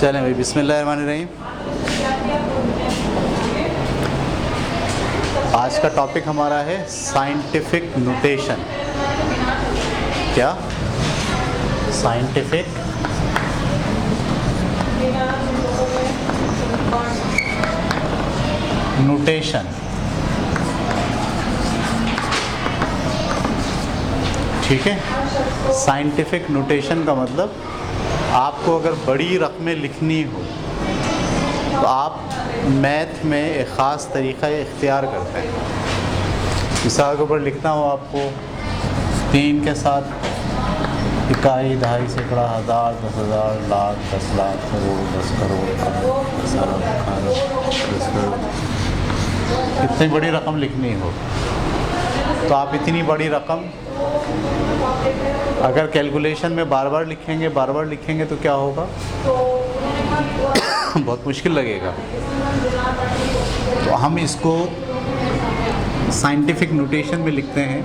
चलें भाई, बिस्मिल्लाहिर्रहमानिर्रहीम। आज का टॉपिक हमारा है साइंटिफिक नोटेशन। क्या? Scientific notation. ठीक है, साइंटिफिक नोटेशन का मतलब आपको अगर बड़ी रकमें लिखनी हो तो आप मैथ में एक ख़ास तरीक़ा इख्तियार करते हैं। मिसाल के ऊपर लिखना हो आपको 3 के साथ इकाई, दहाई, सैकड़ा, हज़ार, 10,000, लाख, 10 लाख, करोड़, 10 करोड़, 10 अरब, 10 करोड़, इतनी बड़ी रकम लिखनी हो तो आप इतनी बड़ी रकम अगर कैलकुलेशन में बार बार लिखेंगे तो क्या होगा? बहुत मुश्किल लगेगा। तो हम इसको साइंटिफिक नोटेशन में लिखते हैं।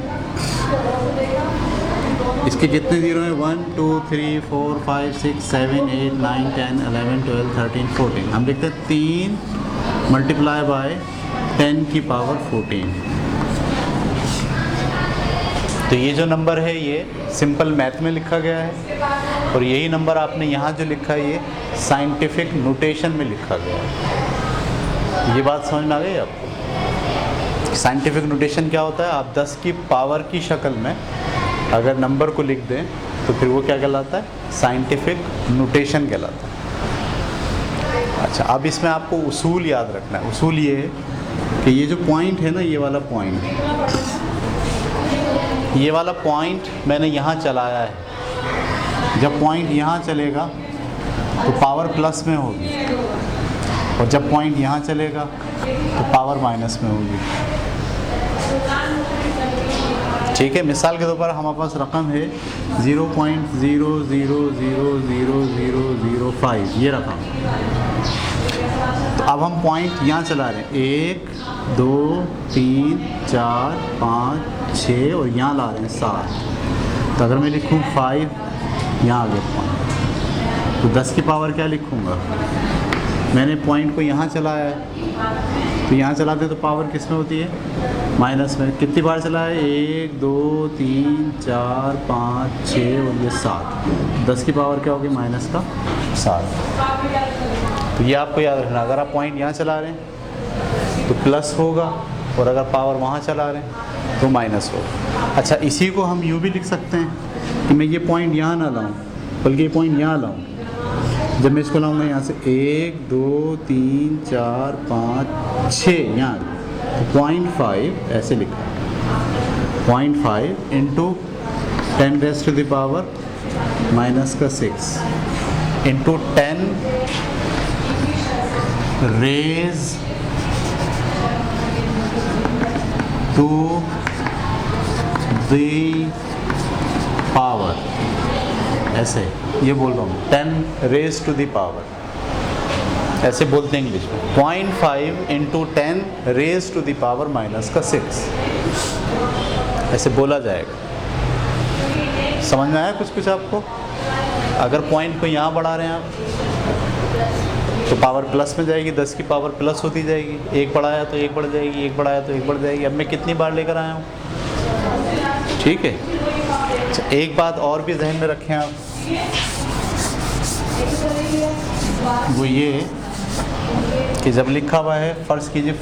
इसके जितने ज़ीरो हैं 1 2 3 4 5 6 7 8 9 10 11 12 13 14, हम लिखते हैं 3 मल्टीप्लाई बाय 10 की पावर 14। तो ये जो नंबर है ये सिंपल मैथ में लिखा गया है और यही नंबर आपने यहाँ जो लिखा है ये साइंटिफिक नोटेशन में लिखा गया है। ये बात समझ में आ गई आपको? साइंटिफिक नोटेशन क्या होता है? आप 10 की पावर की शक्ल में अगर नंबर को लिख दें तो फिर वो क्या कहलाता है? साइंटिफिक नोटेशन कहलाता है। अच्छा, अब इसमें आपको उसूल याद रखना है। उसूल ये है कि ये जो पॉइंट है ना, ये वाला पॉइंट मैंने यहाँ चलाया है। जब पॉइंट यहाँ चलेगा तो पावर प्लस में होगी और जब पॉइंट यहाँ चलेगा तो पावर माइनस में होगी। ठीक है, मिसाल के तौर पर हमारे पास रकम है 0.00000005, ये रकम। तो अब हम पॉइंट यहाँ चला रहे हैं 1 2 3 4 5 6 और यहाँ ला रहे हैं 7। तो अगर मैं लिखूँ 5, यहाँ आ गया पॉइंट, तो 10 की पावर क्या लिखूँगा? मैंने पॉइंट को यहाँ चलाया है तो यहाँ चलाते तो पावर किस में होती है? माइनस में। कितनी बार चलाया है? 1 2 3 4 5 6 और ये 7। 10 की पावर क्या होगी? माइनस का 7। तो ये आपको याद रखना। अगर आप पॉइंट यहाँ चला रहे हैं तो प्लस होगा और अगर पावर वहाँ चला रहे हैं तो माइनस होगा। अच्छा, इसी को हम यूँ भी लिख सकते हैं कि मैं ये पॉइंट यहाँ ना लाऊं बल्कि ये पॉइंट यहाँ लाऊं। जब मैं इसको लाऊंगा यहाँ से 1 2 3 4 5 6 यहाँ, तो 0.5 ऐसे लिखा, 0.5 into 10 raise to the power minus का 6 into 10 raise to the power, ऐसे ये बोल रहा हूँ 10 रेज़ टू द पावर, ऐसे बोलते हैं इंग्लिश में। 0.5 into 10 raise to the power minus का 6, ऐसे बोला जाएगा। समझ में आया कुछ आपको? अगर पॉइंट को यहाँ बढ़ा रहे हैं आप तो पावर प्लस में जाएगी, 10 की पावर प्लस होती जाएगी। 1 बढ़ाया तो 1 बढ़ जाएगी, 1 बढ़ाया तो 1 बढ़ जाएगी। अब मैं कितनी बार लेकर आया हूँ? ठीक है। अच्छा, एक बात और भी जहन में रखें आप, वो ये कि जब लिखा हुआ है फ़र्ज़ कीजिए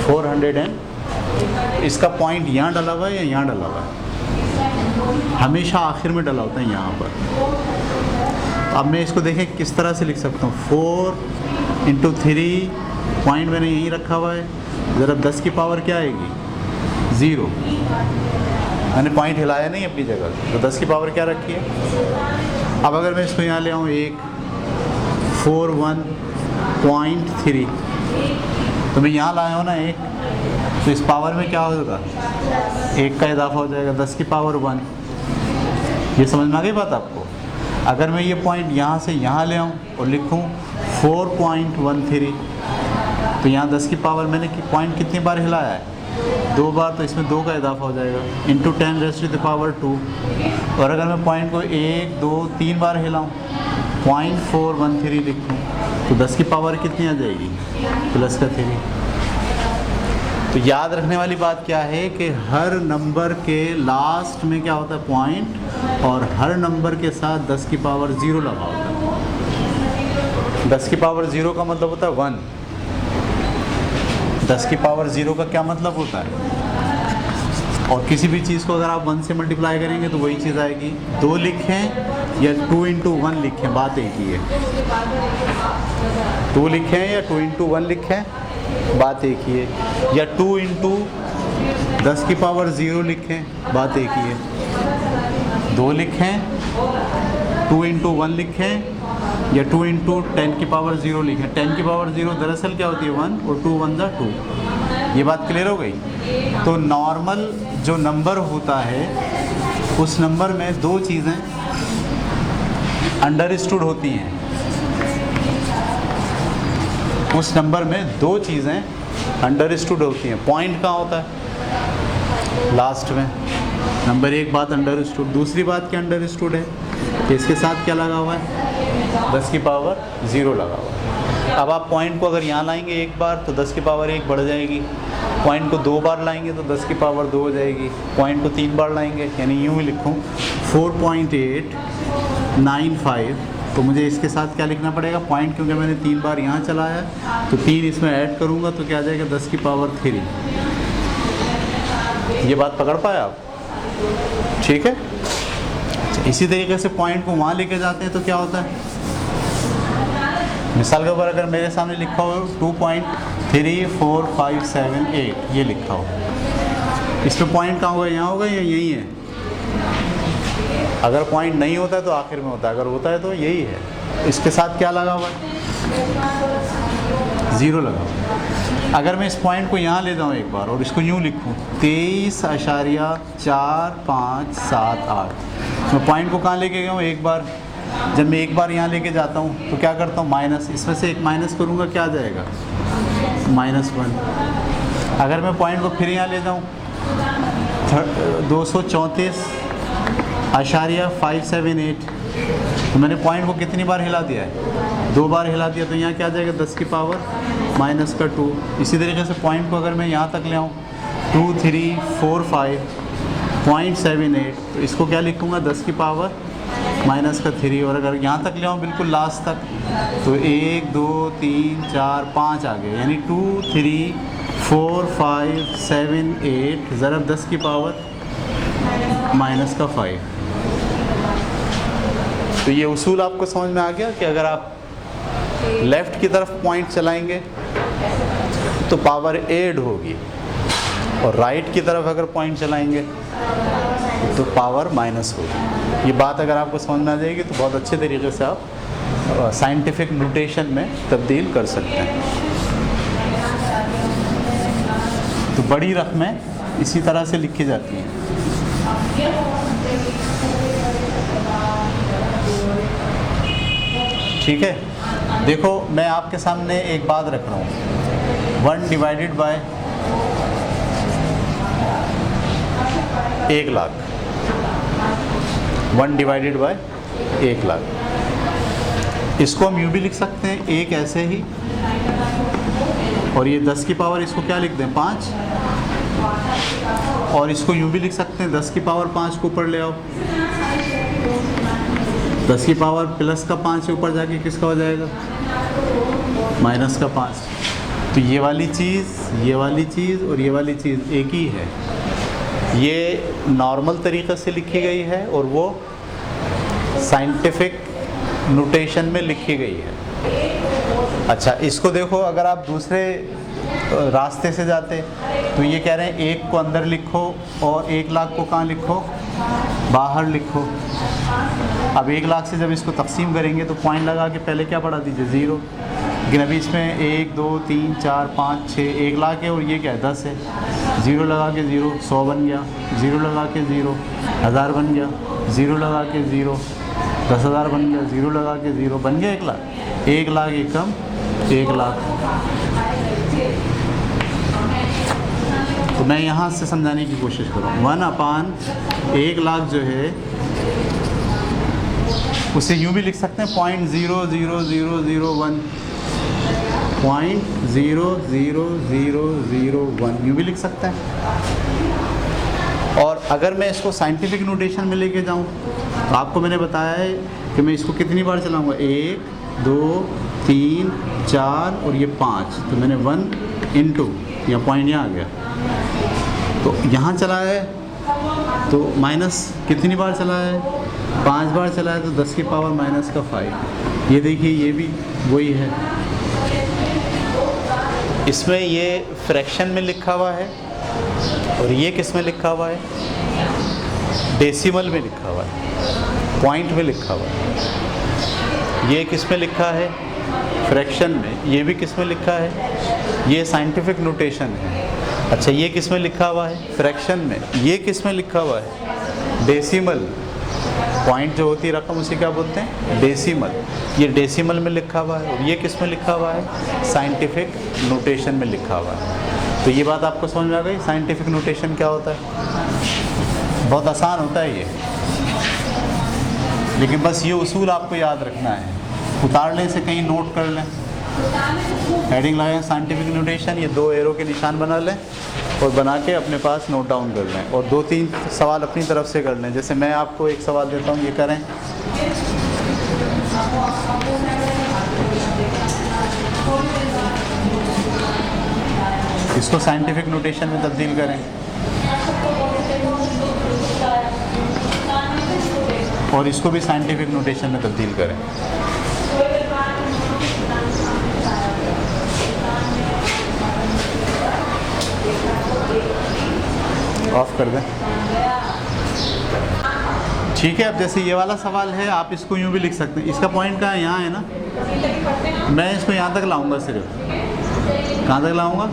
413, इसका पॉइंट यहाँ डला हुआ है या यहाँ डला हुआ है? हमेशा आखिर में डला होता है यहाँ पर। अब मैं इसको देखें किस तरह से लिख सकता हूँ। 4 इंटू 3, पॉइंट मैंने यहीं रखा हुआ है। ज़रा 10 की पावर क्या आएगी? 0। मैंने पॉइंट हिलाया नहीं अपनी जगह, तो 10 की पावर क्या रखी है? अब अगर मैं इसको यहाँ ले आऊँ 141.3, तो मैं यहाँ लाया हूँ ना 1, तो इस पावर में क्या होगा? 1 का इजाफा हो जाएगा, 10 की पावर 1। ये समझ में आ गई बात आपको? अगर मैं ये पॉइंट यहाँ से यहाँ ले आऊँ और लिखूँ 4.13, तो यहाँ 10 की पावर मैंने पॉइंट कितनी बार हिलाया है? 2 बार तो इसमें 2 का इजाफा हो जाएगा, into 10 raise to the power 2। और अगर मैं पॉइंट को 1 2 3 बार हिलाऊँ, 0.413 लिखूँ, तो 10 की पावर कितनी आ जाएगी? प्लस का 3। तो याद रखने वाली बात क्या है कि हर नंबर के लास्ट में क्या होता है? पॉइंट, और हर नंबर के साथ 10 की पावर 0 लगा होता है। 10 की पावर 0 का मतलब होता है 1। 10 की पावर 0 का क्या मतलब होता है? और किसी भी चीज़ को अगर आप 1 से मल्टीप्लाई करेंगे तो वही चीज़ आएगी। 2 लिखें या 2 इंटू 1 लिखें, बात एक ही है। 2 लिखें या 2 इंटू 1 लिखें, बात एक ही है। या 2 इंटू 10 की पावर 0 लिखें, बात एक ही है। 2 लिखें, 2 इंटू 1 लिखें, या 2 इंटू 10 की पावर 0 लिखें। 10 की पावर 0 दरअसल क्या होती है? 1, और 2 1 2। ये बात क्लियर हो गई? तो नॉर्मल जो नंबर होता है उस नंबर में 2 चीज़ें अंडरस्टूड होती हैं। उस नंबर में 2 चीज़ें अंडरस्टूड होती हैं। पॉइंट कहाँ होता है? लास्ट में। नंबर 1 बात अंडरस्टूड। दूसरी बात क्या अंडरस्टूड है? इसके साथ क्या लगा हुआ है? 10 की पावर 0 लगा हुआ है। अब आप पॉइंट को अगर यहाँ लाएंगे एक बार तो 10 की पावर 1 बढ़ जाएगी। पॉइंट को 2 बार लाएंगे तो 10 की पावर 2 हो जाएगी। पॉइंट को 3 बार लाएंगे, यानी यूँ ही लिखूँ 4.895, तो मुझे इसके साथ क्या लिखना पड़ेगा? पॉइंट, क्योंकि मैंने 3 बार यहाँ चलाया तो 3 इसमें ऐड करूँगा तो क्या आ जाएगा? 10 की पावर 3। ये बात पकड़ पाए आप? ठीक है। इसी तरीके से पॉइंट को वहाँ लेके जाते हैं तो क्या होता है? मिसाल के ऊपर अगर मेरे सामने लिखा हो 2.34578, ये लिखा हो, इसमें पॉइंट कहाँ होगा? यहाँ होगा या यही है? अगर पॉइंट नहीं होता है तो आखिर में होता है, अगर होता है तो यही है। इसके साथ क्या लगा हुआ है? 0 लगा हुआ है। अगर मैं इस पॉइंट को यहाँ ले जाऊँ एक बार और इसको यूँ लिखूँ 23.4578, मैं पॉइंट को कहाँ लेके गया हूँ? एक बार। जब मैं एक बार यहाँ लेके जाता हूँ तो क्या करता हूँ? माइनस, इसमें से एक माइनस करूँगा, क्या आ जाएगा? -1। अगर मैं पॉइंट को फिर यहाँ ले जाऊँ 234.578, तो मैंने पॉइंट को कितनी बार हिला दिया है? 2 बार हिला दिया, तो यहाँ क्या आ जाएगा? 10 की पावर -2। इसी तरीके से पॉइंट को अगर मैं यहाँ तक ले आऊँ 2345.78, तो इसको क्या लिखूँगा? 10 की पावर -3। और अगर यहाँ तक ले आऊँ बिल्कुल लास्ट तक तो 1 2 3 4 5 आ गए, यानी 234.578 ज़रब 10 की पावर -5। तो ये उसूल आपको समझ में आ गया कि अगर आप लेफ़्ट की तरफ पॉइंट चलाएंगे तो पावर ऐड होगी, और राइट की तरफ अगर पॉइंट चलाएंगे तो पावर माइनस होगी। ये बात अगर आपको समझ में आ जाएगी तो बहुत अच्छे तरीके से आप साइंटिफिक नोटेशन में तब्दील कर सकते हैं। तो बड़ी रकमें इसी तरह से लिखी जाती हैं। ठीक है। देखो, मैं आपके सामने एक बात रख रहा हूँ, 1 divided by 1 lakh, 1 divided by 1 lakh. इसको हम यूँ भी लिख सकते हैं, एक ऐसे ही, और ये 10 की पावर, इसको क्या लिख दें? 5। और इसको यूँ भी लिख सकते हैं, 10 की पावर 5 को ऊपर ले आओ, 10 की पावर प्लस का 5 से ऊपर जाके किसका हो जाएगा? माइनस का 5। तो ये वाली चीज़, ये वाली चीज़ और ये वाली चीज़ एक ही है। ये नॉर्मल तरीक़े से लिखी गई है और वो साइंटिफिक नोटेशन में लिखी गई है। अच्छा, इसको देखो, अगर आप दूसरे रास्ते से जाते तो ये कह रहे हैं 1 को अंदर लिखो और 1 लाख को कहाँ लिखो? बाहर लिखो। अब 1 लाख से जब इसको तकसीम करेंगे तो पॉइंट लगा के पहले क्या बढ़ा दीजिए? 0। लेकिन अभी इसमें 1 2 3 4 5 6 1 लाख है और ये क्या है? 10 है। 0 लगा के 0, 100 बन गया। 0 लगा के 0, 1000 बन गया। 0 लगा के 0, 10,000 बन गया। 0 लगा के 0 बन गया 1 लाख। 1 लाख एकम 1 लाख। तो मैं यहाँ से समझाने की कोशिश करूँ। 1/1,00,000 जो है उसे यूँ भी लिख सकते हैं 0.00001, 0.00001 यूँ भी लिख सकते हैं। और अगर मैं इसको साइंटिफिक नोटेशन में लेके जाऊँ तो आपको मैंने बताया है कि मैं इसको कितनी बार चलाऊँगा, 1 2 3 4 और ये 5, तो मैंने 1 इंटू या पॉइंट यहाँ आ गया, तो यहाँ चला है तो माइनस कितनी बार चला है, 5 बार चला है, तो 10 की पावर माइनस का 5। ये देखिए ये भी वही है। इसमें ये फ्रैक्शन में लिखा हुआ है और ये किस में लिखा हुआ है, डेसिमल में लिखा हुआ है, पॉइंट में लिखा हुआ है। ये किस में लिखा है, फ्रैक्शन में। ये भी किस में लिखा है, ये साइंटिफिक नोटेशन है। अच्छा ये किस में लिखा हुआ है, फ्रैक्शन में। ये किस में लिखा हुआ है, डेसिमल। पॉइंट जो होती है रकम उसे क्या बोलते हैं, डेसिमल। ये डेसिमल में लिखा हुआ है। और ये किस में लिखा हुआ है, साइंटिफिक नोटेशन में लिखा हुआ है। तो ये बात आपको समझ में आ गई, साइंटिफिक नोटेशन क्या होता है। बहुत आसान होता है ये, लेकिन बस ये उसूल आपको याद रखना है। उतार लें इसे कहीं, नोट कर लें, हेडिंग लगाएं साइंटिफिक नोटेशन, ये 2 एरो के निशान बना लें और बना के अपने पास नोट डाउन कर लें। और 2-3 सवाल अपनी तरफ से कर लें। जैसे मैं आपको एक सवाल देता हूँ, ये करें। इसको साइंटिफिक नोटेशन में तब्दील करें और इसको भी साइंटिफिक नोटेशन में तब्दील करें। ऑफ कर दें। ठीक है, अब जैसे ये वाला सवाल है, आप इसको यूँ भी लिख सकते हैं। इसका पॉइंट कहाँ है, यहाँ है ना। मैं इसको यहाँ तक लाऊंगा, सिर्फ कहाँ तक लाऊंगा,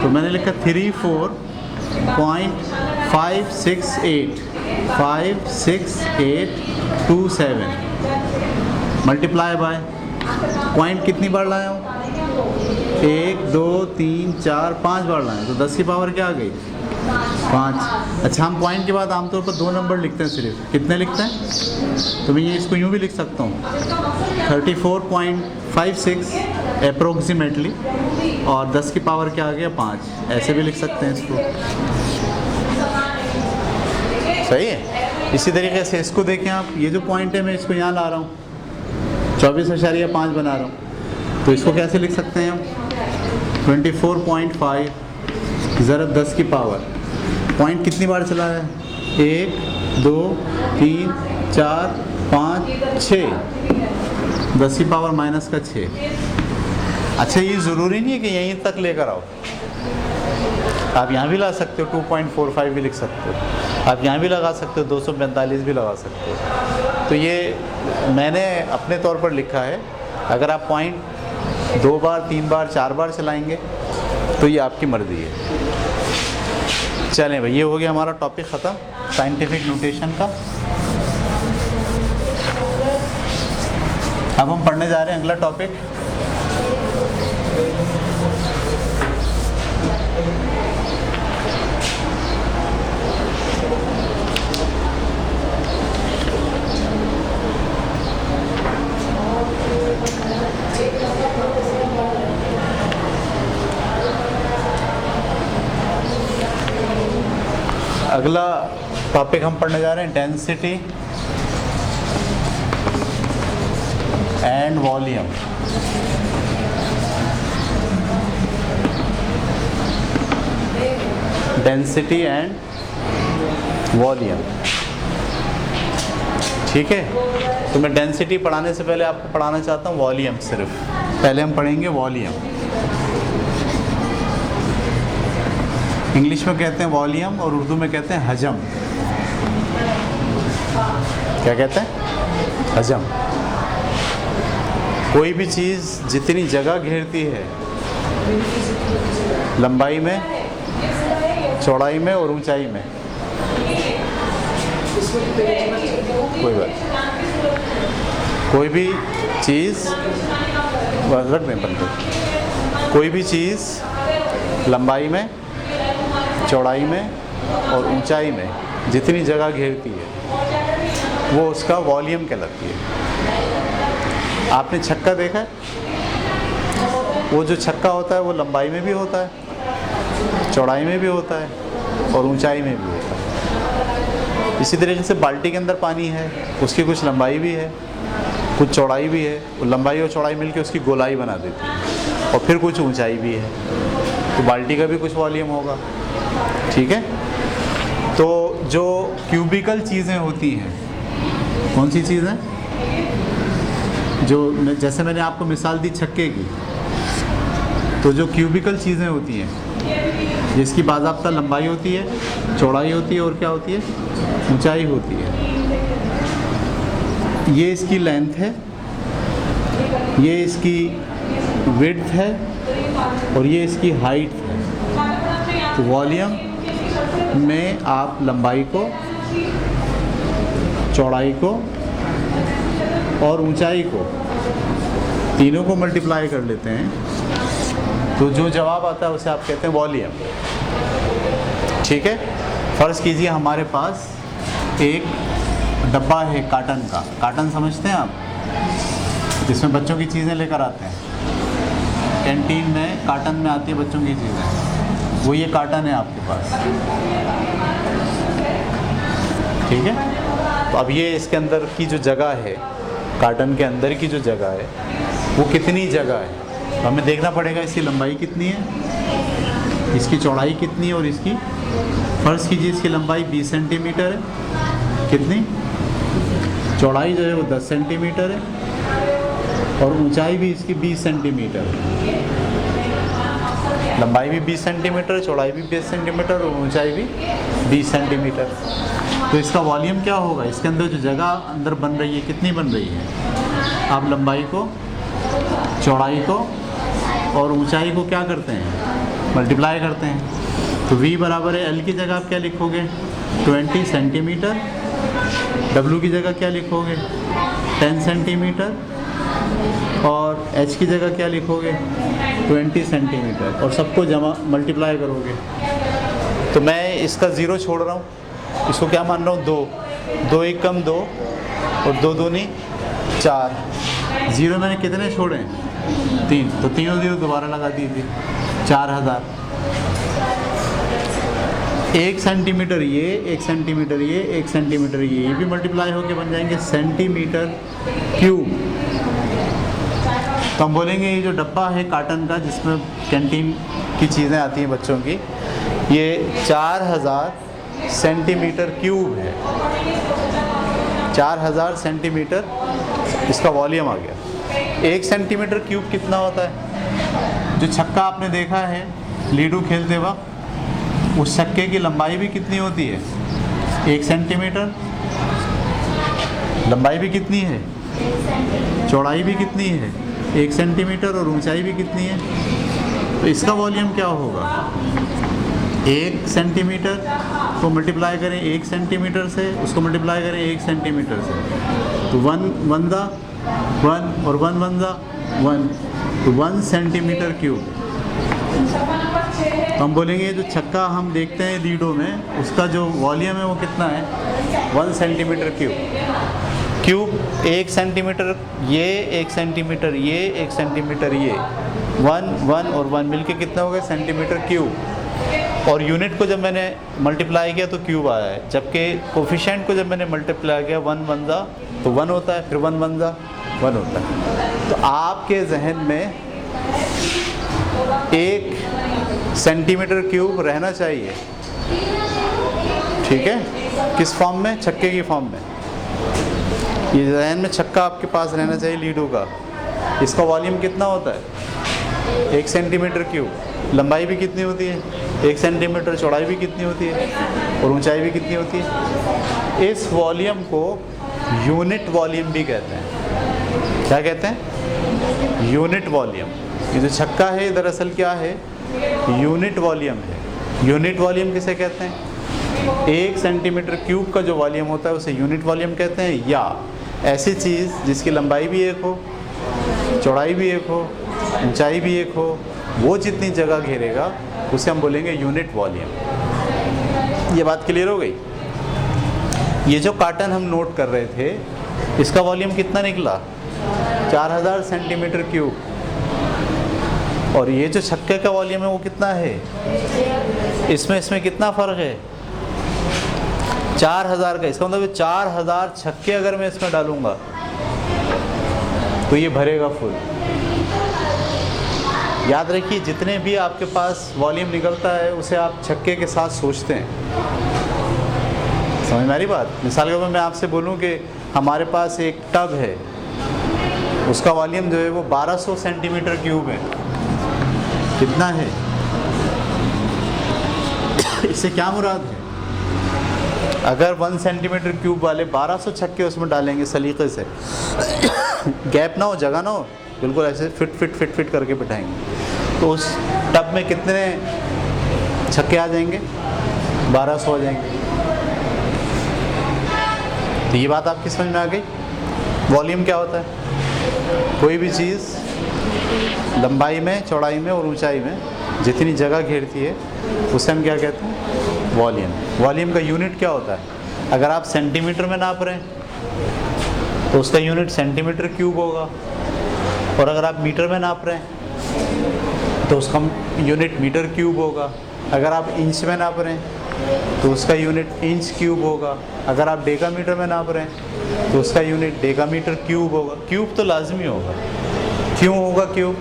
तो मैंने लिखा 34.568 मल्टीप्लाई बाय पॉइंट कितनी बार लाया हूँ, 1 2 3 4 5 बार लाए, तो 10 की पावर क्या आ गई, 5। अच्छा हम पॉइंट के बाद आमतौर पर 2 नंबर लिखते हैं, सिर्फ कितने लिखते हैं, तो मैं ये इसको यूँ भी लिख सकता हूँ 34.56 अप्रोक्सीमेटली, और 10 की पावर क्या आ गया, 5। ऐसे भी लिख सकते हैं इसको, सही है। इसी तरीके से इसको देखें आप, ये जो पॉइंट है मैं इसको यहाँ ला रहा हूँ, 24.5 बना रहा हूँ, तो इसको कैसे लिख सकते हैं हम, 24.5 ज़रब 10 की पावर, पॉइंट कितनी बार चला है, 1 2 3 4 5 6, 10 की पावर माइनस का 6। अच्छा ये ज़रूरी नहीं है कि यहीं तक लेकर आओ, आप यहाँ भी ला सकते हो, 2.45 भी लिख सकते हो, आप यहाँ भी लगा सकते हो, 245 भी लगा सकते हो। तो ये मैंने अपने तौर पर लिखा है। अगर आप पॉइंट 2 बार 3 बार 4 बार चलाएंगे तो ये आपकी मर्ज़ी है। चलें भाई, ये हो गया हमारा टॉपिक ख़त्म साइंटिफिक नोटेशन का। अब हम पढ़ने जा रहे हैं अगला टॉपिक, अगला टॉपिक हम पढ़ने जा रहे हैं density and volume. Density and volume, ठीक है। तो मैं डेंसिटी पढ़ाने से पहले आपको पढ़ाना चाहता हूँ वॉल्यूम। सिर्फ पहले हम पढ़ेंगे वॉल्यूम। इंग्लिश में कहते हैं वॉल्यूम और उर्दू में कहते हैं हजम। क्या कहते हैं, हजम। कोई भी चीज़ जितनी जगह घेरती है, लंबाई में, चौड़ाई में और ऊंचाई में, कोई बात, कोई भी चीज़ रख दें बंद, कोई भी चीज़ लंबाई में, चौड़ाई में और ऊंचाई में जितनी जगह घेरती है वो उसका वॉल्यूम कहलाती है। आपने छक्का देखा है? वो जो छक्का होता है वो लंबाई में भी होता है, चौड़ाई में भी होता है और ऊंचाई में भी होता है। इसी तरीके से बाल्टी के अंदर पानी है, उसकी कुछ लंबाई भी है, कुछ चौड़ाई भी है। वो लंबाई और चौड़ाई मिलकर उसकी गोलाई बना देती है, और फिर कुछ ऊंचाई भी है। तो बाल्टी का भी कुछ वॉल्यूम होगा, ठीक है। तो जो क्यूबिकल चीज़ें होती हैं, कौन सी चीज़ें? जो जैसे मैंने आपको मिसाल दी छक्के की, तो जो क्यूबिकल चीज़ें होती हैं जिसकी बाज़ाब्ता लंबाई होती है, चौड़ाई होती है और क्या होती है? ऊंचाई होती है। ये इसकी लेंथ है, ये इसकी विड्थ है और ये इसकी हाइट है। तो वॉल्यूम में आप लंबाई को, चौड़ाई को और ऊंचाई को, तीनों को मल्टीप्लाई कर लेते हैं, तो जो जवाब आता है उसे आप कहते हैं वॉल्यूम, ठीक है। फ़र्ज़ कीजिए हमारे पास एक डब्बा है काटन का। काटन समझते हैं आप? जिसमें बच्चों की चीज़ें लेकर आते हैं। कैंटीन में काटन में आती है बच्चों की चीज़ें, वो ये काटन है आपके पास, ठीक है। तो अब ये इसके अंदर की जो जगह है, काटन के अंदर की जो जगह है वो कितनी जगह है, तो हमें देखना पड़ेगा इसकी लंबाई कितनी है, इसकी चौड़ाई कितनी है और इसकी, फ़र्ज़ कीजिए इसकी लंबाई 20 सेंटीमीटर है, कितनी, चौड़ाई जो है वो 10 सेंटीमीटर है और ऊंचाई भी इसकी 20 सेंटीमीटर है। लंबाई भी 20 सेंटीमीटर, चौड़ाई भी 20 सेंटीमीटर और ऊंचाई भी 20 सेंटीमीटर। तो इसका वॉल्यूम क्या होगा? इसके अंदर जो जगह अंदर बन रही है कितनी बन रही है? आप लंबाई को, चौड़ाई को और ऊंचाई को क्या करते हैं? मल्टीप्लाई करते हैं। तो v बराबर है L की जगह आप क्या लिखोगे? 20 सेंटीमीटर। W की जगह क्या लिखोगे? 10 सेंटीमीटर। और H की जगह क्या लिखोगे? 20 सेंटीमीटर। और सबको जमा मल्टीप्लाई करोगे। तो मैं इसका ज़ीरो छोड़ रहा हूँ, इसको क्या मान रहा हूँ? 2 2 1 कम 2 और 2 दूनी 4। ज़ीरो मैंने कितने छोड़े? 3। तो तीनों ज़ीरो दोबारा लगा दीजिए, 4000। 1 सेंटीमीटर ये, 1 सेंटीमीटर ये, 1 सेंटीमीटर ये भी मल्टीप्लाई होके बन जाएंगे सेंटीमीटर क्यूब। तो हम बोलेंगे ये जो डब्बा है काटन का जिसमें कैंटीन की चीज़ें आती हैं बच्चों की, ये 4000 सेंटीमीटर क्यूब है। 4000 सेंटीमीटर इसका वॉल्यूम आ गया। 1 सेंटीमीटर क्यूब कितना होता है? जो छक्का आपने देखा है लीडो खेलते वक्त, उस छक्के की लंबाई भी कितनी होती है? 1 सेंटीमीटर। लंबाई भी कितनी है? चौड़ाई भी कितनी है? 1 सेंटीमीटर और ऊंचाई भी कितनी है? तो इसका वॉल्यूम क्या होगा? 1 सेंटीमीटर को मल्टीप्लाई करें 1 सेंटीमीटर से, उसको मल्टीप्लाई करें 1 सेंटीमीटर से, तो 1 1 दा 1 और 1 1 दा 1, तो 1 सेंटीमीटर क्यूब। तो हम बोलेंगे जो छक्का हम देखते हैं लीडो में, उसका जो वॉल्यूम है वो कितना है? 1 सेंटीमीटर क्यूब। 1 सेंटीमीटर ये, 1 सेंटीमीटर ये, 1 सेंटीमीटर ये, 1 1 और 1 मिलके कितना हो गया? Centimetre cube. और यूनिट को जब मैंने मल्टीप्लाई किया तो क्यूब आया है, जबकि कोफिशिएंट को जब मैंने मल्टीप्लाई किया 1 1 दा तो 1 होता है, फिर 1 1 दा 1 होता है। तो आपके जहन में 1 सेंटीमीटर क्यूब रहना चाहिए, ठीक है। किस फॉर्म में? छक्के की फॉर्म में। ये जहन में छक्का आपके पास रहना चाहिए लीडो का। इसका वॉल्यूम कितना होता है? 1 सेंटीमीटर क्यूब। लंबाई भी कितनी होती है? 1 सेंटीमीटर। चौड़ाई भी कितनी होती है और ऊंचाई भी कितनी होती है? इस वॉल्यूम को यूनिट वॉल्यूम भी कहते हैं। क्या कहते हैं? Unit volume. ये जो छक्का है दरअसल क्या है? यूनिट वॉल्यूम है। यूनिट वॉल्यूम किसे कहते हैं? 1 सेंटीमीटर क्यूब का जो वॉल्यूम होता है उसे यूनिट वॉल्यूम कहते हैं। या ऐसी चीज़ जिसकी लंबाई भी 1 हो, चौड़ाई भी 1 हो, ऊंचाई भी 1 हो, वो जितनी जगह घेरेगा उसे हम बोलेंगे यूनिट वॉल्यूम। ये बात क्लियर हो गई। ये जो कार्टन हम नोट कर रहे थे, इसका वॉल्यूम कितना निकला? 4000 सेंटीमीटर क्यूब। और ये जो छक्के का वॉल्यूम है वो कितना है? इसमें कितना फ़र्क है? 4000 का। इसका मतलब 4000 छक्के अगर मैं इसमें डालूँगा तो ये भरेगा फुल। याद रखिए, जितने भी आपके पास वॉल्यूम निकलता है उसे आप छक्के के साथ सोचते हैं। समझ में आ रही बात? मिसाल के तौर पर मैं आपसे बोलूं कि हमारे पास एक टब है, उसका वॉल्यूम जो है वो 1200 सेंटीमीटर क्यूब है। कितना है? इससे क्या मुराद है? अगर 1 सेंटीमीटर क्यूब वाले 1200 छक्के उसमें डालेंगे सलीके से, गैप ना हो, जगह ना हो, बिल्कुल ऐसे फिट करके बिठाएंगे, तो उस टब में कितने छक्के आ जाएंगे? 1200 आ जाएंगे। तो ये बात आपकी समझ में आ गई। वॉल्यूम क्या होता है? कोई भी चीज़ लंबाई में, चौड़ाई में और ऊंचाई में जितनी जगह घेरती है उसे हम क्या कहते हैं? वॉल्यूम। वॉल्यूम का यूनिट क्या होता है? अगर आप सेंटीमीटर में नाप रहे हैं तो उसका यूनिट सेंटीमीटर क्यूब होगा, और अगर आप मीटर में नाप रहे हैं तो उसका यूनिट मीटर क्यूब होगा। अगर आप इंच में नाप रहे हैं तो उसका यूनिट इंच क्यूब होगा। अगर आप डेकामीटर में नाप रहे हैं तो उसका यूनिट डेकामीटर क्यूब होगा। क्यूब तो लाजमी होगा। क्यों होगा क्यूब?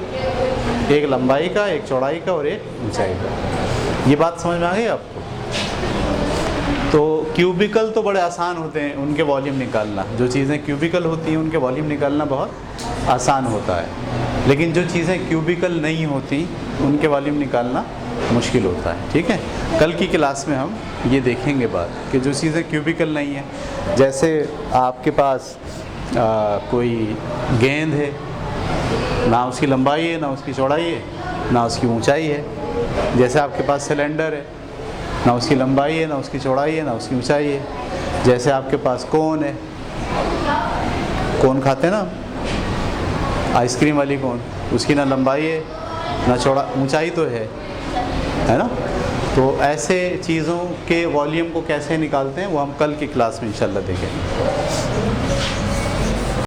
एक लंबाई का, एक चौड़ाई का और एक ऊंचाई का। ये बात समझ में आ गई आपको? तो क्यूबिकल तो बड़े आसान होते हैं उनके वॉल्यूम निकालना। जो चीज़ें क्यूबिकल होती हैं उनके वॉल्यूम निकालना बहुत आसान होता है, लेकिन जो चीज़ें क्यूबिकल नहीं होती उनके वॉल्यूम निकालना मुश्किल होता है। ठीक है, कल की क्लास में हम ये देखेंगे बात कि जो चीज़ें क्यूबिकल नहीं हैं, जैसे आपके पास कोई गेंद है, ना उसकी लंबाई है, ना उसकी चौड़ाई है, ना उसकी ऊंचाई है। जैसे आपके पास सिलेंडर है, ना उसकी लंबाई है, ना उसकी चौड़ाई है, ना उसकी ऊंचाई है। जैसे आपके पास कोन है, कोन खाते हैं ना, आइसक्रीम वाली कोन, उसकी ना लंबाई है ना चौड़ा, ऊंचाई तो है ना। तो ऐसे चीज़ों के वॉल्यूम को कैसे निकालते हैं वो हम कल की क्लास में इंशाल्लाह देखेंगे।